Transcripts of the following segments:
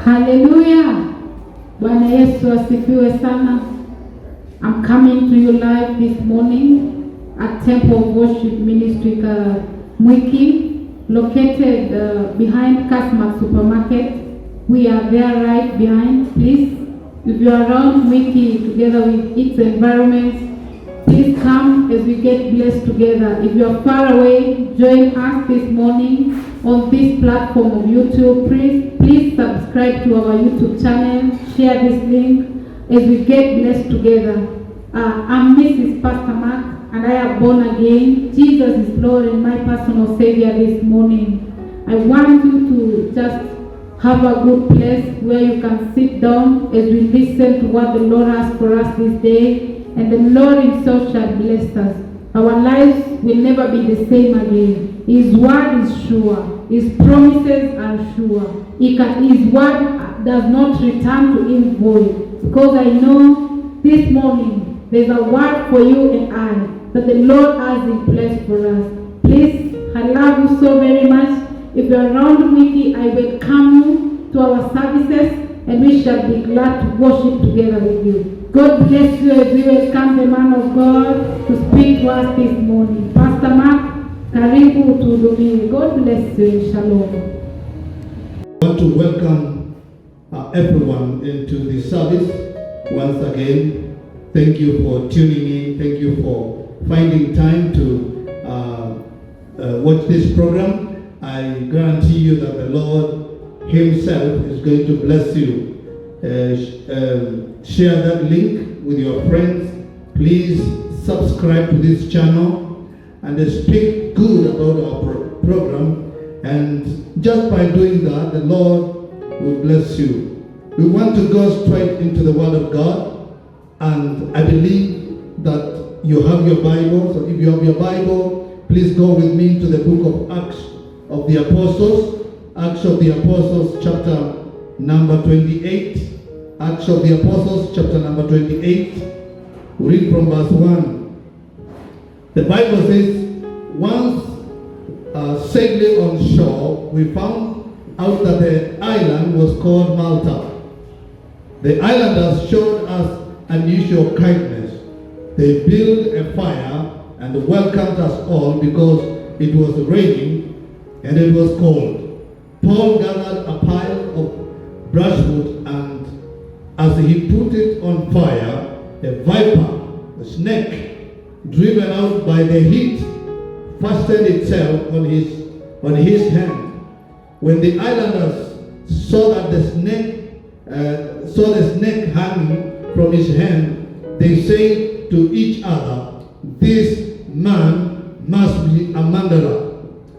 Hallelujah. Bwana Yesu asifiwe sana. I'm coming to you live this morning at Temple of Worship Ministry Mwiki, located behind Kasmak Supermarket. We are there right behind. Please, if you are around Mwiki together with its environment, please come as we get blessed together. If you are far away, join us this morning on this platform of YouTube. Please subscribe to our YouTube channel, share this link as we get blessed together. I'm Mrs. Pastor Mark, and I am born again. Jesus is Lord and my personal Savior this morning. I want you to just have a good place where you can sit down as we listen to what the Lord has for us this day, and the Lord Himself shall bless us. Our lives will never be the same again. His word is sure. His promises are sure. His word does not return to Him void. Because I know this morning there's a word for you and I that the Lord has in place for us. Please, I love you so very much. If you're around Wiki, I welcome you to our services, and we shall be glad to worship together with you. God bless you as we welcome the man of God to speak to us this morning. Pastor Mark, karibu tuhudumie. God bless you. Shalom. I want to welcome everyone into the service once again. Thank you for tuning in. Thank you for finding time to watch this program. I guarantee you that the Lord Himself is going to bless you. Share that link with your friends. Please subscribe to this channel and speak good about our program. And just by doing that, the Lord will bless you. We want to go straight into the Word of God. And I believe that you have your Bible. So if you have your Bible, please go with me to the book of Acts of the Apostles. Acts of the Apostles, chapter number 28. Acts of the Apostles, chapter number 28. We read from verse 1. The Bible says, once sailing on shore, we found out that the island was called Malta. The islanders showed us unusual kindness. They built a fire and welcomed us all because it was raining and it was cold. Paul gathered a pile of brushwood, and as he put it on fire, a viper, a snake, driven out by the heat, fastened itself on his hand. When the islanders saw the snake hanging from his hand, they said to each other, "This man must be a murderer.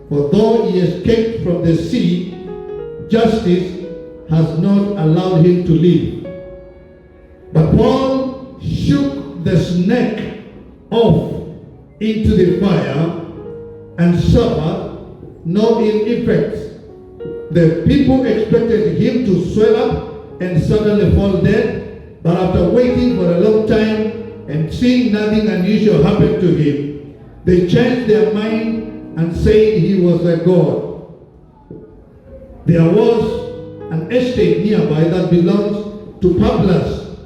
For though he escaped from the sea, justice has not allowed him to live." But Paul shook the snake off into the fire and suffered no ill effects. The people expected him to swell up and suddenly fall dead, but after waiting for a long time and seeing nothing unusual happen to him, they changed their mind and said he was a god. There was an estate nearby that belongs to Publius,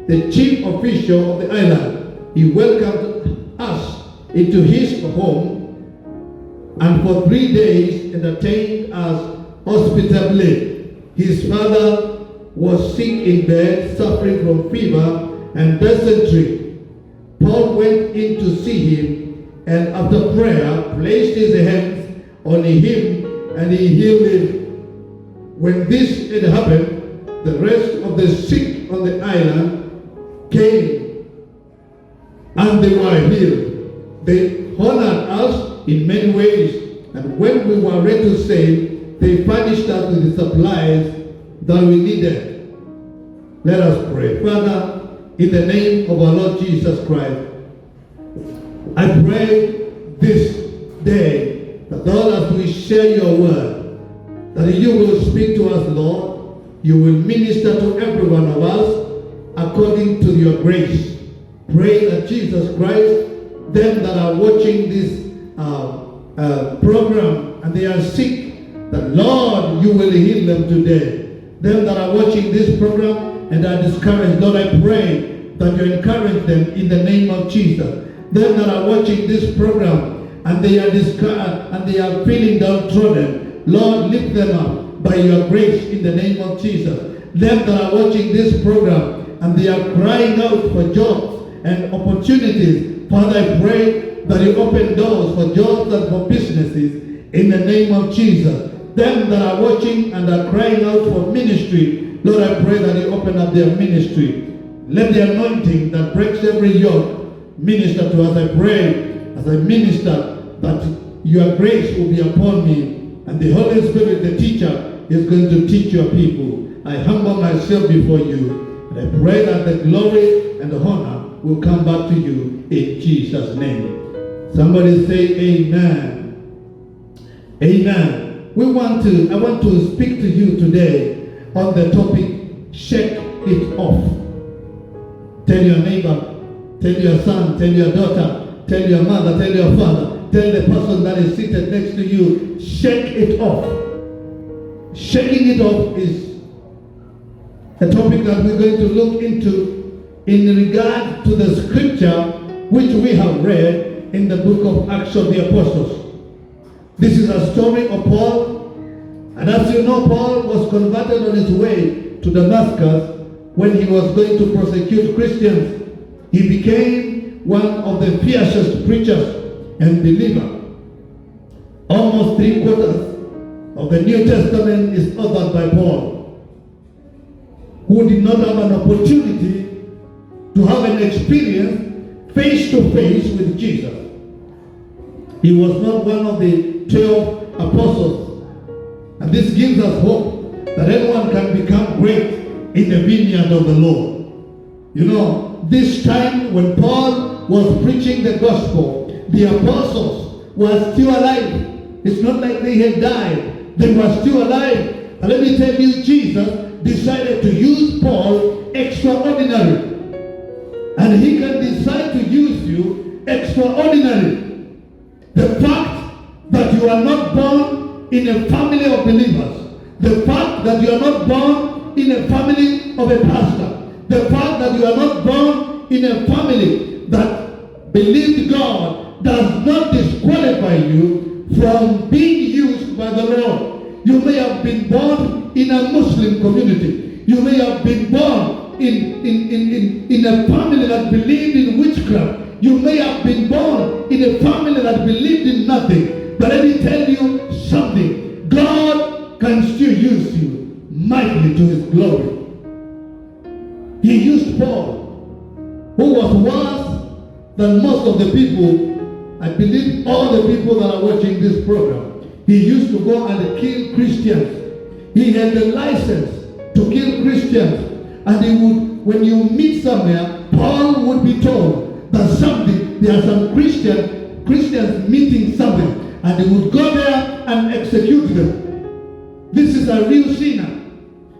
the chief official of the island. He welcomed us into his home and for 3 days entertained us hospitably. His father was sick in bed, suffering from fever and dysentery. Paul went in to see him, and after prayer placed his hands on him and he healed him. When this had happened, the rest of the sick on the island came and they were healed. They honored us in many ways, and when we were ready to sail, they furnished us with the supplies that we needed. Let us pray. Father, in the name of our Lord Jesus Christ, I pray this day that Lord, as we share your word, that you will speak to us, Lord. You will minister to every one of us according to your grace. Pray that Jesus Christ, them that are watching this program and they are sick, that Lord, you will heal them today. them that are watching this program and are discouraged, Lord, I pray that you encourage them in the name of Jesus. Them that are watching this program and they are feeling downtrodden, Lord, lift them up by your grace in the name of Jesus. Them that are watching this program and they are crying out for jobs and opportunities, Father, I pray that you open doors for jobs and for businesses in the name of Jesus. Them that are watching and are crying out for ministry, Lord, I pray that you open up their ministry. Let the anointing that breaks every yoke minister to us. I pray as I minister that your grace will be upon me, and the Holy Spirit, the teacher, is going to teach your people. I humble myself before you, and I pray that the glory and the honor will come back to you in Jesus' name. Somebody say amen. Amen. I want to speak to you today on the topic, shake it off. Tell your neighbor, tell your son, tell your daughter, tell your mother, tell your father, tell the person that is seated next to you, shake it off. Shaking it off is a topic that we're going to look into in regard to the scripture which we have read in the book of Acts of the Apostles. This is a story of Paul, and as you know, Paul was converted on his way to Damascus when he was going to prosecute Christians. He became one of the fiercest preachers and believers. Almost 3/4 of the New Testament is authored by Paul, who did not have an opportunity to have an experience face to face with Jesus. He was not one of the 12 apostles. And this gives us hope that anyone can become great in the vineyard of the Lord. You know, this time when Paul was preaching the gospel, the apostles were still alive. It's not like they had died. They were still alive. And let me tell you, Jesus decided to use Paul extraordinary. And he can decide to use you extraordinary. The fact that you are not born in a family of believers, the fact that you are not born in a family of a pastor, the fact that you are not born in a family that believed God does not disqualify you from being used by the Lord. You may have been born in a Muslim community. You may have been born in a family that believed in witchcraft. You may have been born in a family that believed in nothing. But let me tell you something. God can still use you mightily to his glory. He used Paul, who was worse than most of the people. I believe all the people that are watching this program. He used to go and kill Christians. He had the license to kill Christians. And he would, when you meet somewhere, Paul would be told that there are some Christians meeting something, and he would go there and execute them. This is a real sinner.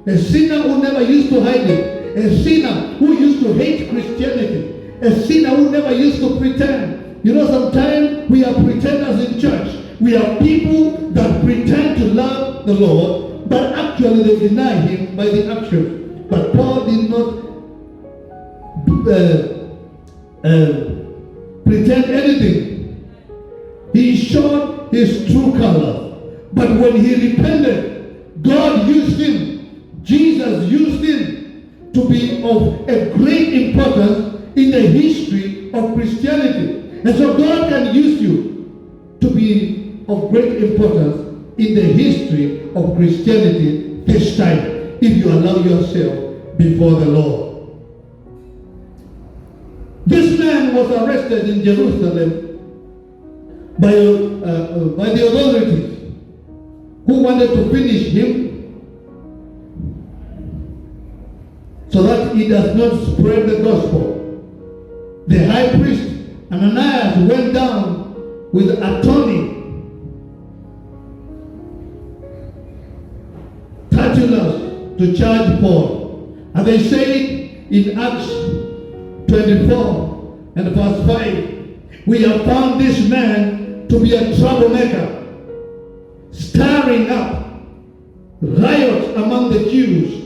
A sinner who never used to hide it. A sinner who used to hate Christianity. A sinner who never used to pretend. You know, sometimes we are pretenders in church. We are people that pretend to love the Lord, but actually they deny him by the actions. But Paul did not pretend anything. He showed his true color. But when he repented, God used him. Jesus used him to be of a great importance in the history of Christianity. And so God can use you to be of great importance in the history of Christianity this time, if you allow yourself before the Lord. This man was arrested in Jerusalem by the authorities who wanted to finish him so that he does not spread the gospel. The high priest Ananias went down with attorney Tertullus to charge Paul. And they say in Acts 24 and verse 5, we have found this man to be a troublemaker, stirring up riots among the Jews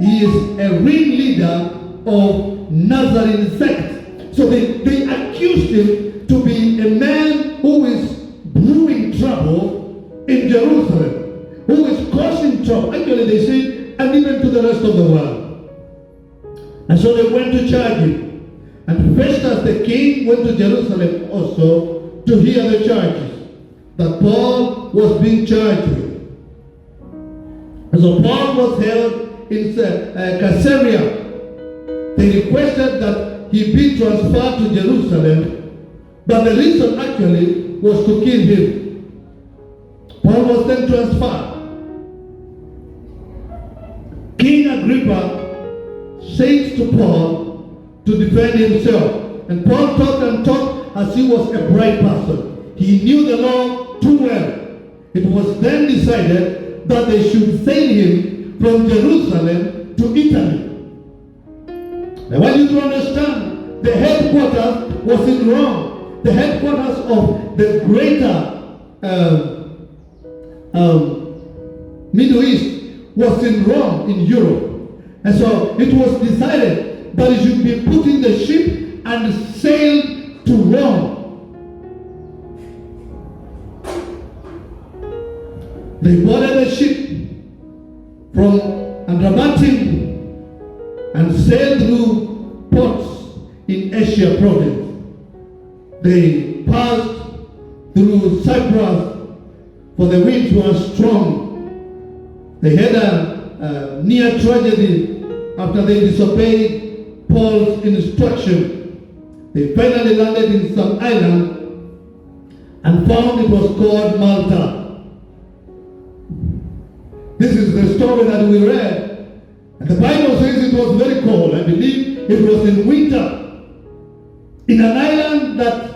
he is a ringleader of Nazarene sect. So they accused him to be a man who is brewing trouble in Jerusalem, who is causing trouble. Actually, they say, and even to the rest of the world. And so they went to charge him. And Festus the king went to Jerusalem also to hear the charges that Paul was being charged with. And so Paul was held in Caesarea. They requested that he be transferred to Jerusalem, but the reason actually was to kill him. Paul was then transferred. King Agrippa said to Paul to defend himself. And Paul talked as he was a bright person. He knew the law too well. It was then decided that they should sail him from Jerusalem to Italy. I want you to understand, the headquarters was in Rome. The headquarters of the greater Middle East was in Rome, in Europe. And so it was decided that he should be put in the ship and sail to Rome. They boarded the ship from Adramyttium and sailed through ports in Asia province. They passed through Cyprus, for the winds were strong. They had a near tragedy after they disobeyed Paul's instruction. They finally landed in some island and found it was called Malta. This is the story that we read. And the Bible says it was very cold. I believe it was in winter. In an island that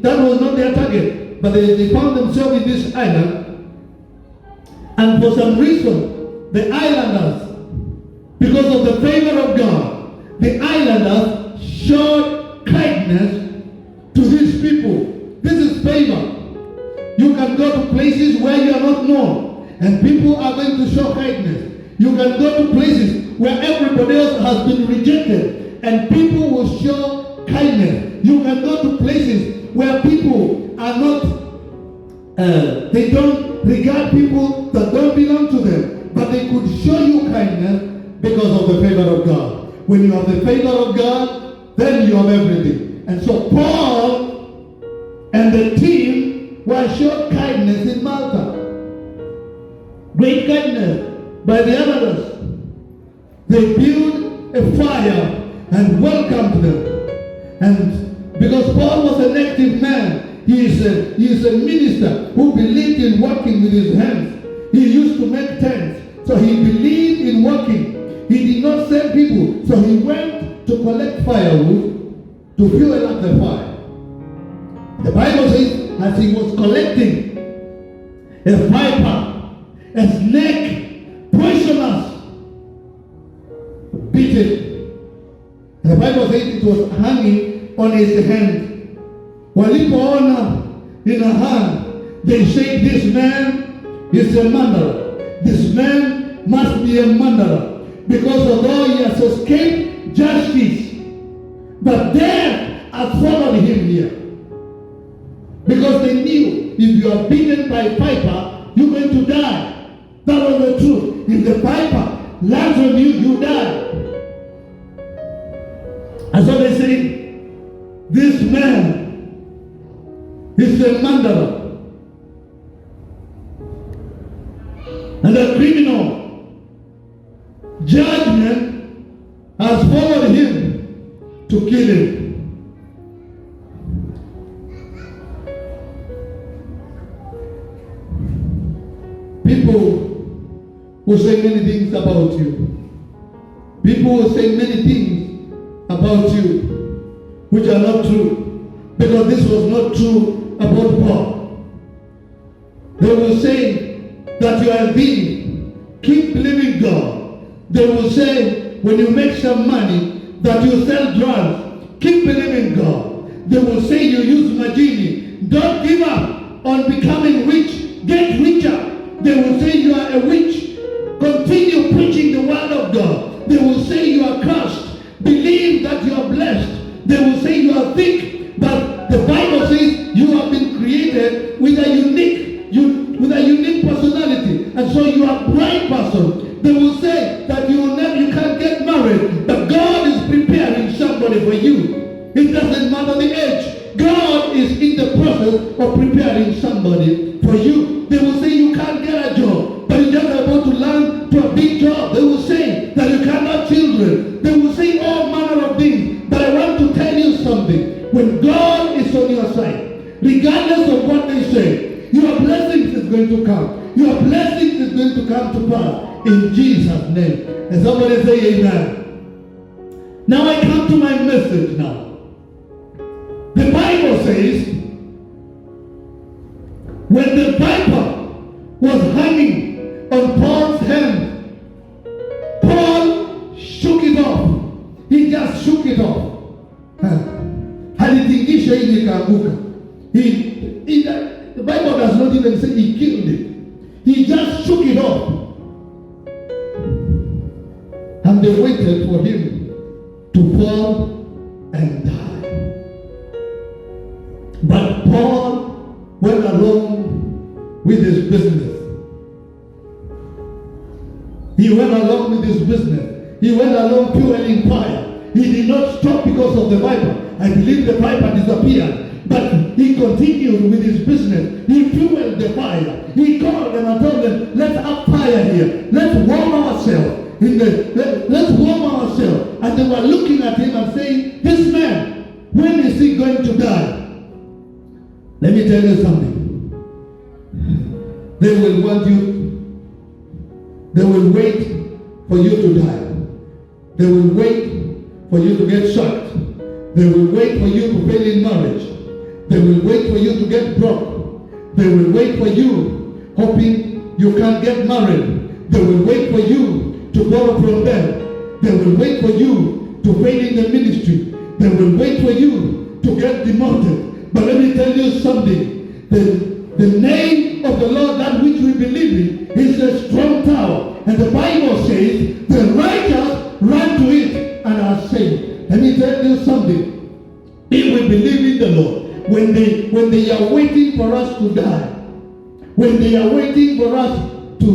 was not their target, but they found themselves in this island. And for some reason, the islanders, because of the favor of God, the islanders showed kindness to these people. This is favor. You can go to places where you are not known, and people are going to show kindness. You can go to places where everybody else has been rejected, and people will show kindness. You can go to places where people are not, they don't regard people that don't belong to them, but they could show you kindness because of the favor of God. When you have the favor of God, then you have everything. And so Paul and the team were shown kindness in Malta. Great kindness by the others. They built a fire and welcomed them. And because Paul was an active man, he is a minister who believed in working with his hands. He used to make tents, so he believed in working. He did not send people, so he went to collect firewood to fuel up the fire. The Bible says, as he was collecting, a viper, a snake, poisonous, bit it. The Bible says it was hanging on his hand. Walipoona in a hand, they say this man is a murderer. This man must be a murderer, because although he has escaped justice, but death has followed him here. Because they knew if you are beaten by a viper, you're going to die. That was the truth. If the viper lands on you, you die. And so they say, this man is a murderer and a criminal. Judgment has followed him to kill him. People will say many things about you. People will say many things about you which are not true, because this was not true about Paul. They will say that you are a thief. Keep believing God. They will say when you make some money that you sell drugs. Keep believing God. They will say you use magini. Don't give up on becoming rich. Get richer. They will say you are a witch. Continue preaching the word of God. They will say you are cursed. Believe that you are blessed. They will say you are thick. But the Bible says you have been created with a unique personality. And so you are a bright person. They will say that you can't get married. But God is preparing somebody for you. It doesn't matter the age. God is in the process of preparing somebody for you. They will say you can't get a job, but you're just about to land to a big job. They will say that you can't have children. They will say all manner of things. But I want to tell you something. When God is on your side, regardless of what they say, your blessings is going to come. Your blessings is going to come to pass in Jesus' name. And somebody say amen. Now I come to my message now. The Bible says, when the viper was hanging on Paul's hand, Paul shook it off. He just shook it off. Halitingisha ili ikaanguka. The Bible does not even say he killed it. He just shook it off. And they waited for him to fall and die. But Paul went along with his business. He went along with his business. He went along fueling fire. He did not stop because of the viper. I believe the viper disappeared. But he continued with his business. He fueled the fire. He called them and told them, let's have fire here. Let's warm ourselves. Let's warm ourselves. And they were looking at him and saying, this man, when is he going to die? Let me tell you something. They will want you. They will wait for you to die. They will wait for you to get shot. They will wait for you to fail in marriage. They will wait for you to get broke. They will wait for you hoping you can't get married. They will wait for you to borrow from them. They will wait for you to fail in the ministry. They will wait for you to get demoted. But let me tell you something. The name of the Lord, that which we believe in, is a strong tower. And the Bible says, the righteous run to it and are saved. Let me tell you something. If we believe in the Lord, when they are waiting for us to die, when they are waiting for us to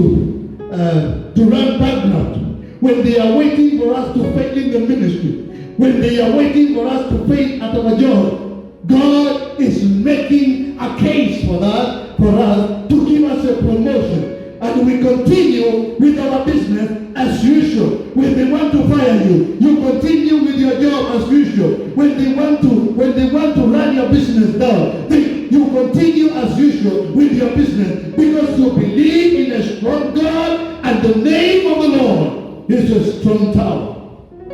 run bankrupt, when they are waiting for us to fail in the ministry, when they are waiting for us to fail at our job, God is making a case for us to give us a promotion. And we continue with our business as usual. When they want to fire you, you continue with your job as usual. When they want to run your business down, you continue as usual with your business, because you believe in a strong God, and the name of the Lord is a strong tower.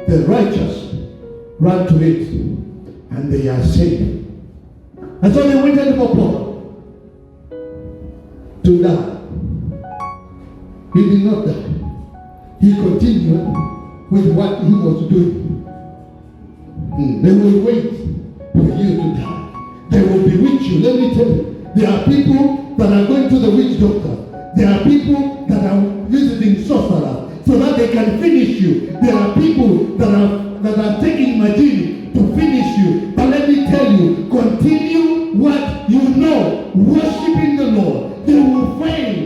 The righteous run to it and they are saved. And so they waited for Paul to die. He did not die. He continued with what he was doing. They will wait for you to die. They will bewitch you. Let me tell you, there are people that are going to the witch doctor. There are people that are visiting sorcerers so that they can finish you. There are people that are taking magic to finish you. But let me tell you, continue what you know, worshiping the Lord. They will fail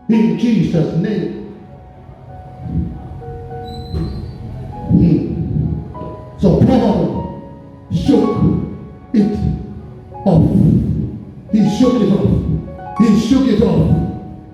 in Jesus' name. So Paul shook it off. He shook it off. He shook it off.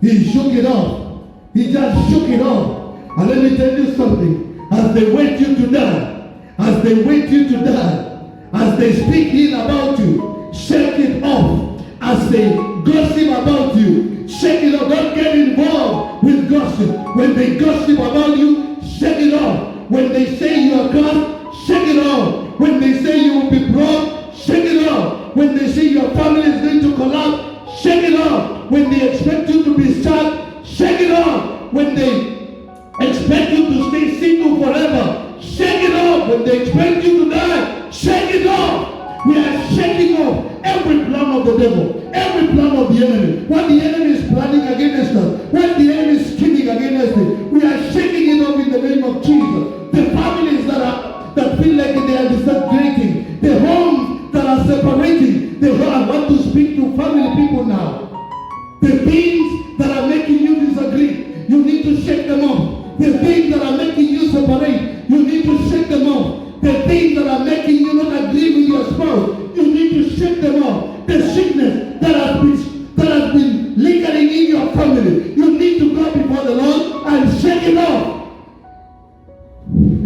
He shook it off. He just shook it off. And let me tell you something. As they wait you to die, as they wait you to die, as they speak ill about you, shake it off. As they gossip about you, shake it off. Don't get involved with gossip. When they gossip about you, shake it off. When they say you are cursed, shake it off. When they say you will be broke, shake it off. When they say your family is going to collapse, shake it off. When they expect you to be sad, shake it off. When they expect you to stay single forever, shake it off. When they expect you to die, shake it off. We are shaking off every plan of the devil, every plan of the enemy. What the enemy is planning against us, what the enemy is scheming against us,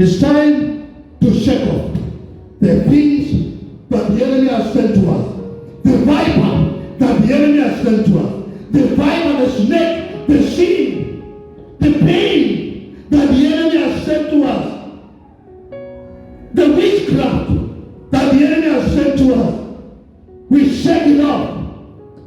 It's time to shake off the things that the enemy has sent to us. The viper that the enemy has sent to us. The viper, the snake, the sin, the pain that the enemy has sent to us. The witchcraft that the enemy has sent to us. We shake it off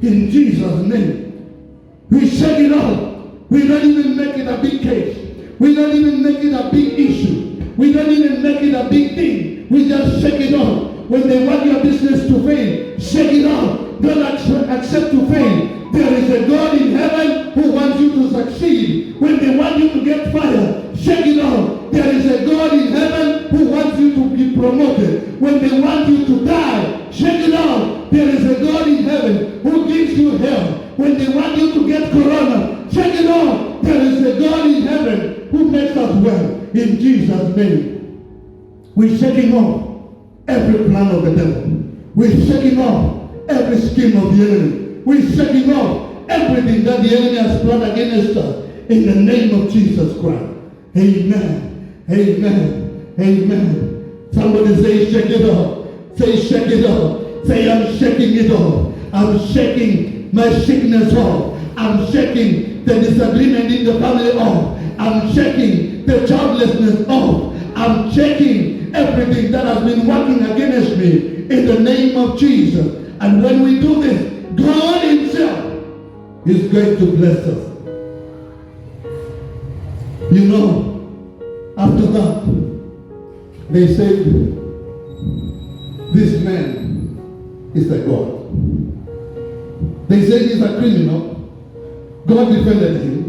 in Jesus' name. We shake it off. We don't even make it a big case. We don't even make it a big issue. We don't even make it a big thing. We just shake it off. When they want your business to fail, shake it off. Don't accept to fail. There is a God in heaven who wants you to succeed. When they want you to get fired, shake it off. There is a God in heaven who wants you to be promoted. When they want you to die, shake it off. There is a God in heaven who gives you health. When they want you to get corona, shake it off. There is a God in heaven who makes us well. In Jesus' name, we're shaking off every plan of the devil. We're shaking off every scheme of the enemy. We're shaking off everything that the enemy has planned against us. In the name of Jesus Christ. Amen. Amen. Amen. Somebody say, shake it off. Say, shake it off. Say, I'm shaking it off. I'm shaking my sickness off. I'm shaking the disagreement in the family off. I'm shaking the childlessness off. I'm shaking everything that has been working against me in the name of Jesus. And when we do this, God himself is going to bless us. You know, after that, they said, this man is a God. They said he's a criminal. God defended him.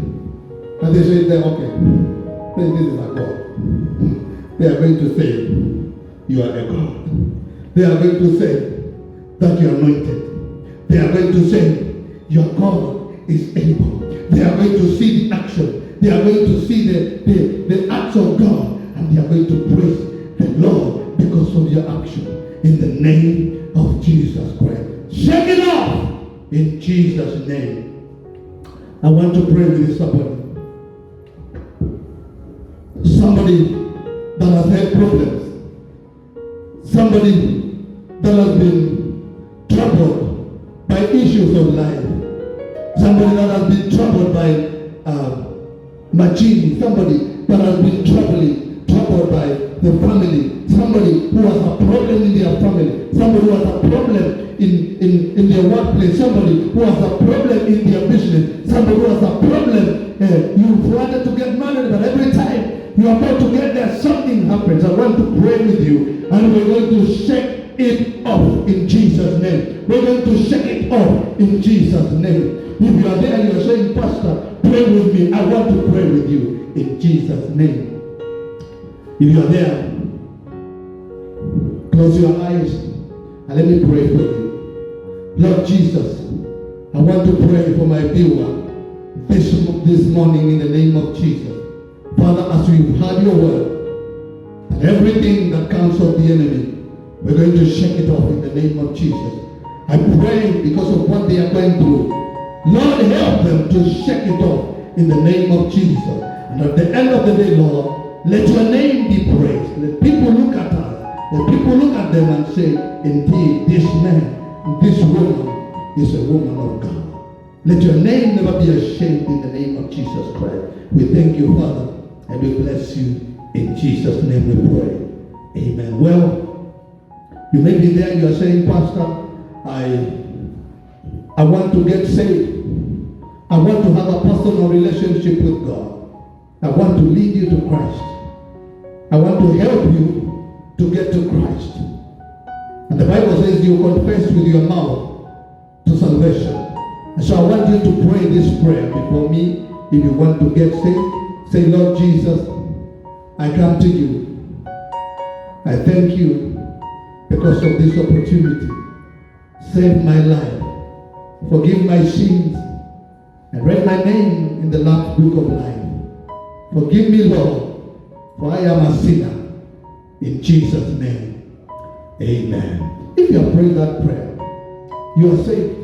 And they said, okay, then this is a God. They are going to say, you are a God. They are going to say that you are anointed. They are going to say, your God is able. They are going to see the action. They are going to see the acts of God. And they are going to praise the Lord because of your action. In the name of Jesus Christ. Shake it off in Jesus' name. I want to pray with somebody. Somebody that has had problems. Somebody that has been troubled by issues of life. Somebody that has been troubled by machine. Somebody that has been troubled by the family. Somebody who has a problem in their family. Somebody who has a problem in their workplace. Somebody who has a problem in their business. Somebody who has a problem. You wanted to get married, but every time you are about to get there, something happens. I want to pray with you, and we're going to shake it off in Jesus' name. We're going to shake it off in Jesus' name. If you are there, you are saying, Pastor, pray with me. I want to pray with you in Jesus' name. If you are there, close your eyes and let me pray for you. Lord Jesus, I want to pray for my viewer this morning in the name of Jesus. Father, as we've heard your word, and everything that comes of the enemy, we're going to shake it off in the name of Jesus. I pray because of what they are going through. Lord, help them to shake it off in the name of Jesus. And at the end of the day, Lord, let your name be praised. Let people look at us. Let people look at them and say, indeed, this man, this woman is a woman of God. Let your name never be ashamed in the name of Jesus Christ. We thank you, Father, and we bless you. In Jesus' name we pray. Amen. Well, you may be there, you are saying, Pastor, I want to get saved. I want to have a personal relationship with God. I want to lead you to Christ. I want to help you to get to Christ. And the Bible says you confess with your mouth to salvation. And so I want you to pray this prayer before me. If you want to get saved, say, Lord Jesus, I come to you. I thank you because of this opportunity. Save my life. Forgive my sins. And write my name in the Lamb's Book of Life. Forgive me, Lord, for I am a sinner. In Jesus' name, amen. If you have prayed that prayer, you are saved.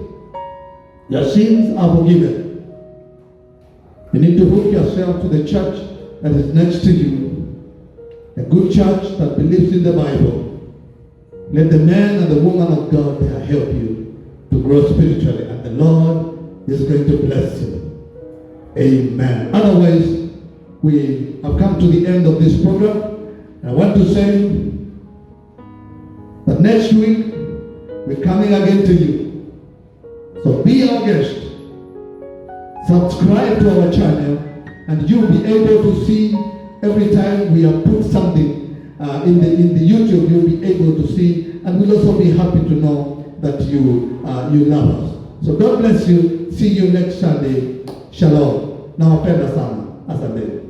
Your sins are forgiven. You need to hook yourself to the church that is next to you a good church that believes in the Bible. Let the man and the woman of God there help you to grow spiritually, and the Lord is going to bless you. Amen. Otherwise, we have come to the end of this program. I want to say that next week we're coming again to you. So be our guest. Subscribe to our channel, and you'll be able to see every time we have put something in the YouTube. You'll be able to see, and we'll also be happy to know that you love us. So God bless you. See you next Sunday. Shalom. Nawapenda sana. Asante.